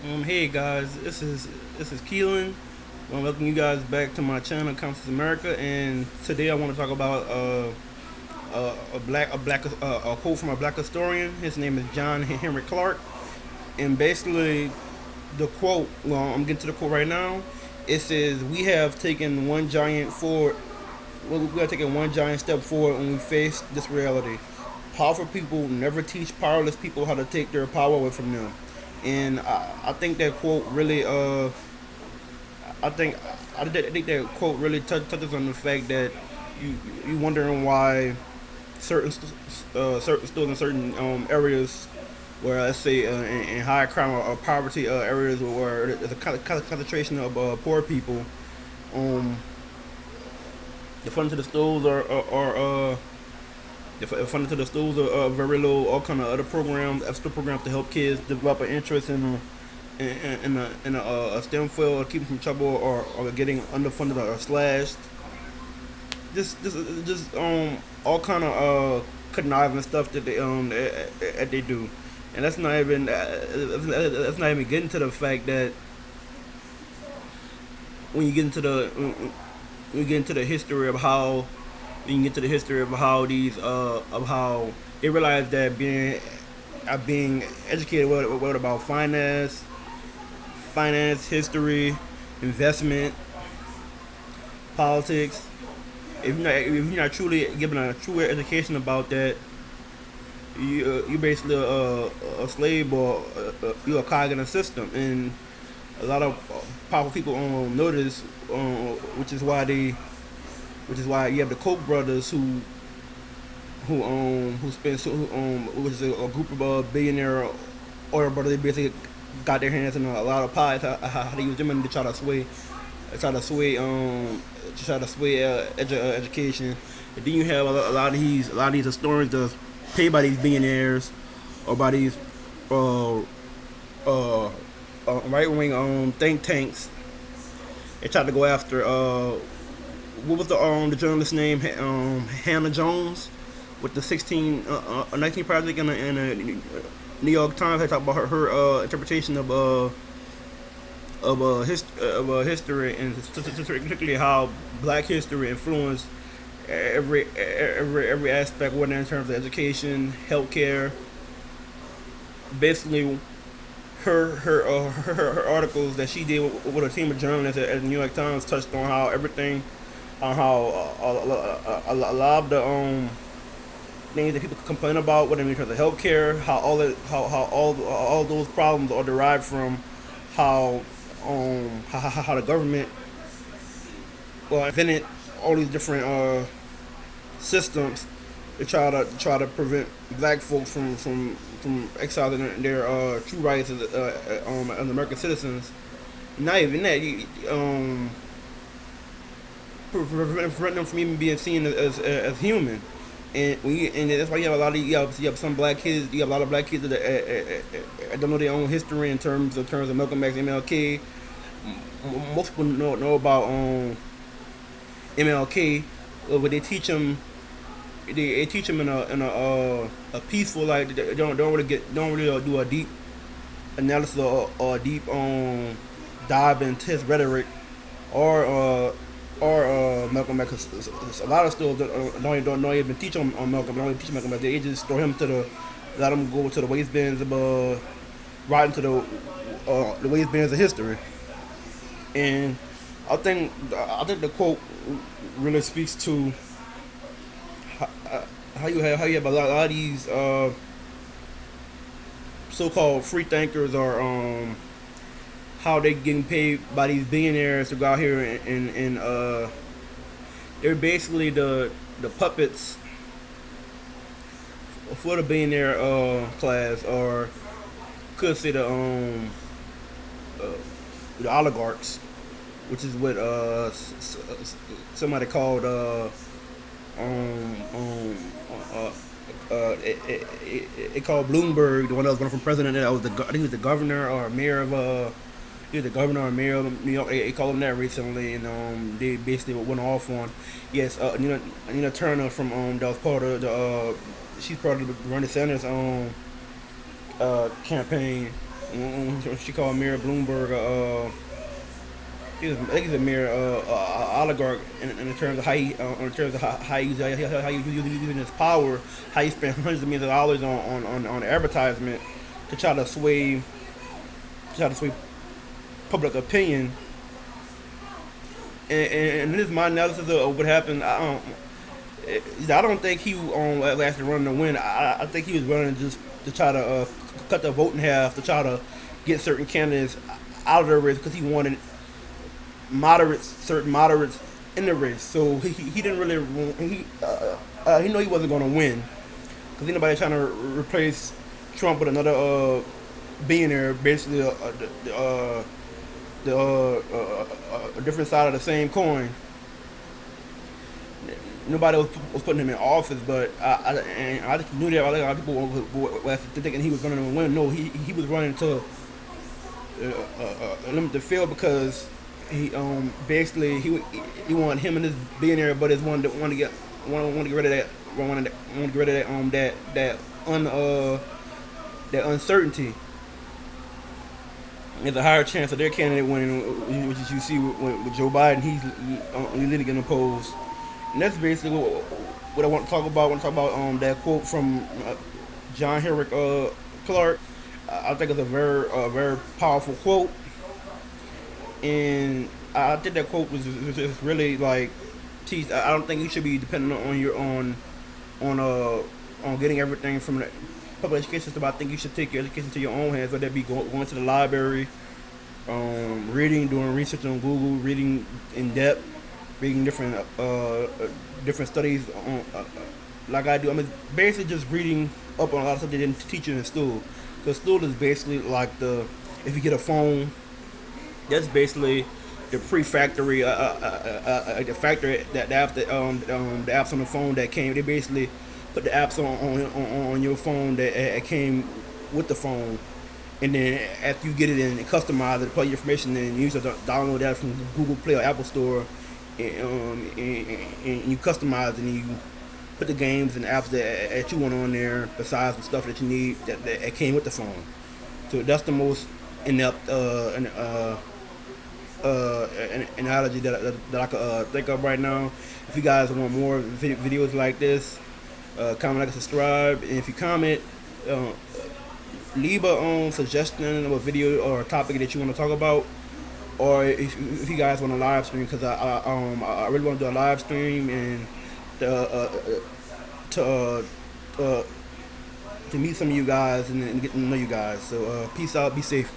Hey guys, this is Keelan. I want to welcome you guys back to my channel, Countess America, and today I want to talk about a quote from a black historian. His name is John Henrik Clark, and basically the quote. Well, I'm getting to the quote right now. It says, "We have taken one giant forward. Well, we have taken one giant step forward when we face this reality. Powerful people never teach powerless people how to take their power away from them." And I think that quote really I think I think that quote really touches on the fact that you wondering why certain still in certain areas where, let's say, in high crime or poverty areas where there's a concentration of poor people, um the funds to the schools are the funding to the schools are very low. All kind of other programs, extra programs to help kids develop an interest in a STEM field, or keep them from trouble, or getting underfunded or slashed. Just all kind of conniving stuff that they do, and that's not even getting to the fact that when you get into the when you get into the history of how when you get to the history of how they realize that being educated what about finance, history, investment, politics. If you're not truly given a true education about that, you basically a slave, or you're a cog in a system. And a lot of powerful people notice, which is why you have the Koch brothers who spent which is a group of billionaire oil brothers. They basically got their hands in a lot of pies. How they use them to try to sway education. And then you have a lot of these historians that's paid by these billionaires or by these uh, uh, right wing think tanks. They tried to go after what was the journalist name, Hannah Jones, with the 19 project in the New York Times. They talked about her interpretation of history, and particularly how Black history influenced every aspect, whether in terms of education, healthcare. Basically, her articles that she did with a team of journalists at the New York Times touched on how everything, on how a lot of the things that people complain about, whether in terms of healthcare, how all those problems are derived from how how the government invented all these different systems to try to prevent black folks from exercising their true rights as American citizens. Not even that, prevent them from even being seen as human. And that's why you have some black kids. You have a lot of black kids that don't know their own history in terms of Malcolm X, MLK. Most people know about MLK, but they teach them in a peaceful, like, they don't really do a deep analysis, or a deep dive into his rhetoric, or Malcolm X. A lot of schools don't even teach on Malcolm. They don't even teach Malcolm X. They just throw him to let him go to the waistbands of right into the waistbands of history. And I think the quote really speaks to how you have a lot of these so-called free thinkers, or how they getting paid by these billionaires to go out here and they're basically the puppets for the billionaire class, or could say uh, the oligarchs, which is what somebody called um, um, uh, it called Bloomberg, the one that was running for president. That was I think he was the governor or mayor of he was the governor or mayor of New York. They called him that recently, and they basically went off on, yes, Nina Turner from that was part of she's part of the Bernie Sanders campaign, when she called Mayor Bloomberg, I think he's a mere oligarch in terms of in terms of how he using his power, how he spent hundreds of millions of dollars on advertisement to try to sway public opinion. And this is my analysis of what happened. I don't think he actually running to win. I think he was running just to try to cut the vote in half to try to get certain candidates out of the race because he wanted certain moderates in the race. So he didn't really he know he wasn't going to win because anybody trying to replace Trump with another billionaire, basically a different side of the same coin. Nobody was putting him in office, but I just knew that a lot of people were thinking he was going to win. No, he was running to limit the field because he basically he wanted him and his billionaire buddies wanted to get rid of that wanted to get rid of that uncertainty. There's a higher chance of their candidate winning, which is you see with Joe Biden. He's leading in the polls, and that's basically what I want to talk about. I want to talk about that quote from John Henrik Clark. I think it's a very powerful quote, and I think that quote was just really like teach. I don't think you should be dependent on your on getting everything from the public education system. I think you should take your education to your own hands, whether that be going to the library, reading, doing research on Google, reading in depth, reading different studies on like I do. I mean, basically just reading up on a lot of stuff they didn't teach you in school. Because school is basically like if you get a phone, that's basically the pre-factory, the factory that the apps on the phone that came. They basically put the apps on your phone that came with the phone, and then after you get it and customize it, put your information in, you usually download that from Google Play or Apple Store, and you customize it and you put the games and apps that you want on there besides the stuff that you need that came with the phone. So that's the most in-depth analogy that I could think of right now. If you guys want more videos like this, comment, like, and subscribe. And if you comment, leave a suggestion of a video or a topic that you want to talk about. Or if you guys want a live stream, because I really want to do a live stream and to meet some of you guys and get to know you guys. So peace out, be safe.